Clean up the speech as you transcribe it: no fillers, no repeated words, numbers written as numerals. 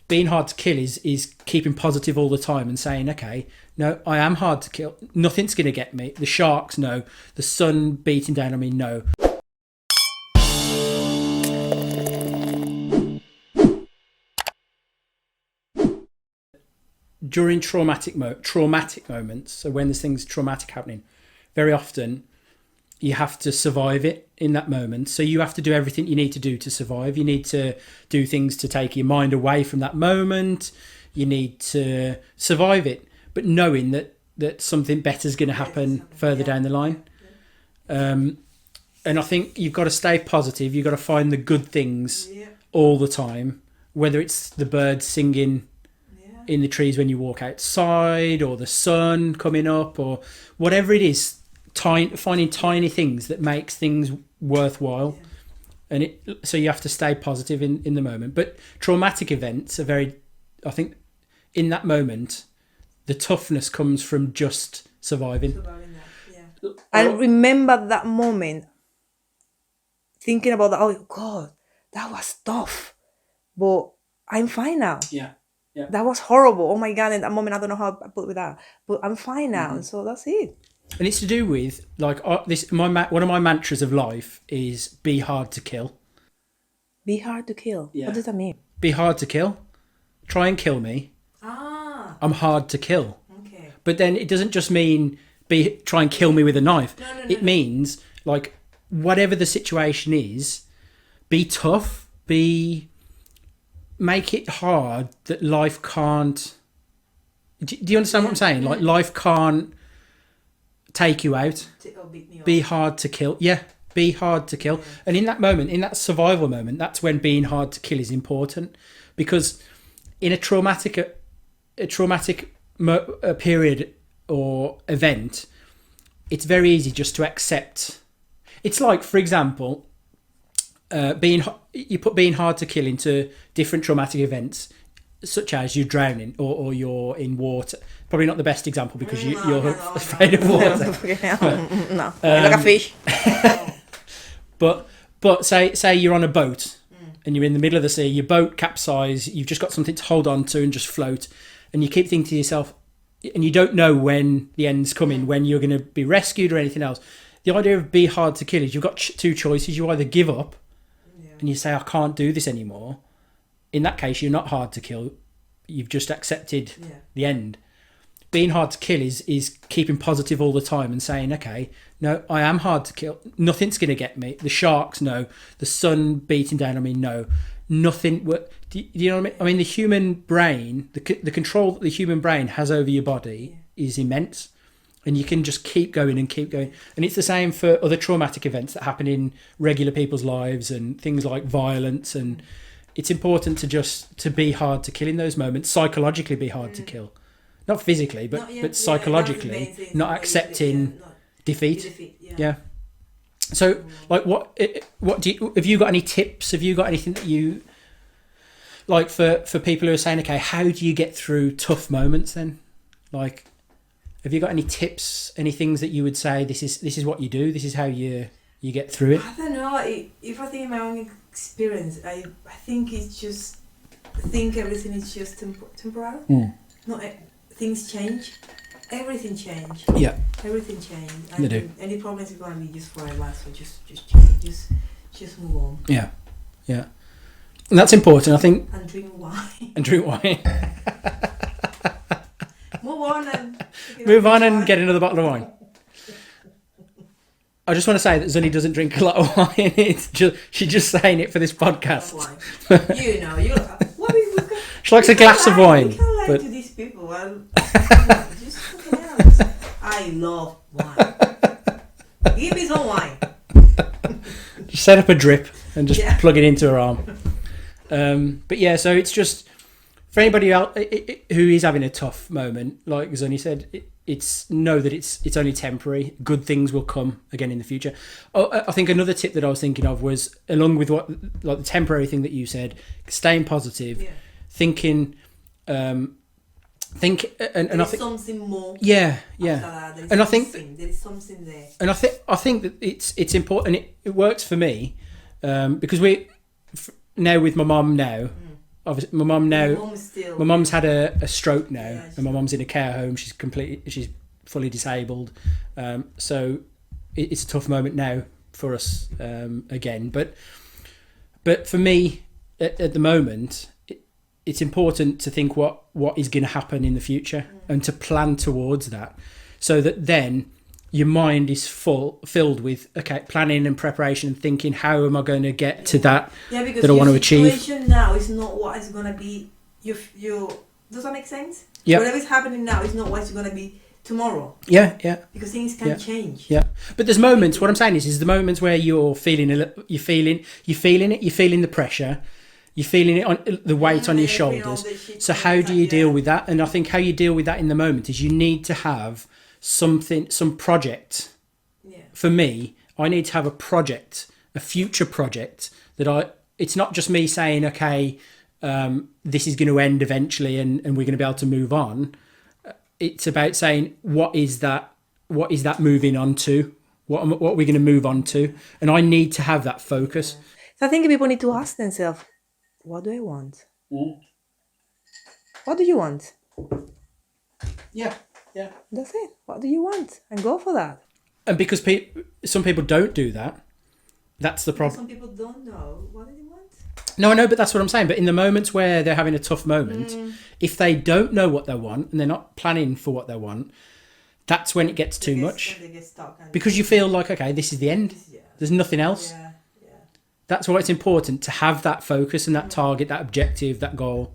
being hard to kill is keeping positive all the time and saying, okay, no, I am hard to kill. Nothing's going to get me. The sharks, no. The sun beating down on me, no. During traumatic moments, so when there's things traumatic happening, very often you have to survive it in that moment. So you have to do everything you need to do to survive. You need to do things to take your mind away from that moment. You need to survive it, but knowing that something better is going to happen further down the line. And I think you've got to stay positive. You've got to find the good things all the time, whether it's the birds singing in the trees when you walk outside, or the sun coming up, or whatever it is. Finding tiny things that makes things worthwhile, and so you have to stay positive in the moment. But traumatic events are I think in that moment the toughness comes from just surviving. I remember that moment thinking about that. Oh God, that was tough, but I'm fine now. That was horrible. Oh my God, in that moment I don't know how I put with that, but I'm fine now. So that's it. And it's to do with like one of my mantras of life is be hard to kill. Be hard to kill. What does that mean? Be hard to kill. Try and kill me. I'm hard to kill. Okay. But then it doesn't just mean try and kill me with a knife. It means like whatever the situation is, be tough. Make it hard that life can't. Do you understand what I'm saying? Like life can't take you out. Be hard to kill. Be hard to kill. And in that moment, in that survival moment, that's when being hard to kill is important, because in a traumatic period or event, it's very easy just to accept. It's like, for example, you put being hard to kill into different traumatic events, such as you're drowning or you're in water. Probably not the best example because you're afraid of water. No, like a fish. But say you're on a boat and you're in the middle of the sea, your boat capsizes, you've just got something to hold on to and just float, and you keep thinking to yourself, and you don't know when the end's coming, when you're going to be rescued or anything else. The idea of be hard to kill is you've got two choices. You either give up and you say, I can't do this anymore. In that case, you're not hard to kill. You've just accepted the end. Being hard to kill is keeping positive all the time and saying, okay, no, I am hard to kill. Nothing's going to get me. The sharks, no. The sun beating down on me, no. Nothing. Do you know what I mean? I mean, the human brain, the control that the human brain has over your body is immense. And you can just keep going and keep going. And it's the same for other traumatic events that happen in regular people's lives and things like violence. And it's important to be hard to kill in those moments, psychologically be hard to kill. Not physically, but psychologically, not accepting defeat. Yeah. So, like, what have you got any tips? Have you got anything that you like for people who are saying, okay, how do you get through tough moments then? Like, have you got any tips, any things that you would say, this is what you do, this is how you get through it? I don't know. If I think of my own experience, I think it's just everything is just temporary. Not things change. Everything change. Yeah. Everything change. They do. Any problems is gonna be just forever. So just change. Just move on. Yeah. Yeah. And that's important, I think. And drink wine. And drink wine. Move on and get another bottle of wine. I just want to say that Zunny doesn't drink a lot of wine. She's just saying it for this podcast. She likes a glass of wine. You can't lie to these people. Just fucking else. I love wine. Give me some wine. Just set up a drip and just plug it into her arm. But yeah, so it's just for anybody else who is having a tough moment, like Zunny said, it's know that it's only temporary. Good things will come again in the future. I think another tip that I was thinking of was, along with what like the temporary thing that you said, staying positive, thinking, and I think something more. Yeah. And I think there is something there. And I think that it's important. It works for me because we now with my mum now. obviously my mum now. Still, my mum's had a stroke now, Yeah, and my mum's in a care home. She's fully disabled, so it's a tough moment now for us again. But for me, at the moment, it's important to think what is going to happen in the future and to plan towards that, so that then your mind is filled with planning and preparation and thinking, how am I going to get to that that I want to achieve. Your situation now is not what is going to be your does that make sense? Yeah. Whatever is happening now is not what's going to be tomorrow. Yeah. Because things can change. Yeah. But there's moments. What I'm saying is the moments where you're feeling you're feeling the pressure. You're feeling it on the weight on your shoulders. So how do you deal with that? And I think how you deal with that in the moment is you need to have some project. Yeah. For me, I need to have a project, a future project it's not just me saying, okay, this is going to end eventually and we're going to be able to move on. It's about saying, what is that moving on to? What are we going to move on to? And I need to have that focus. Yeah. So I think people need to ask themselves, what do I want? What do you want? Yeah. That's it. What do you want? And go for that. And because some people don't do that, that's the problem. Some people don't know what do they want. No, I know, but that's what I'm saying. But in the moments where they're having a tough moment, if they don't know what they want and they're not planning for what they want, that's when it gets too much. They get stuck because you feel like, okay, this is the end. Yeah. There's nothing else. Yeah. That's why it's important to have that focus and that target, that objective, that goal.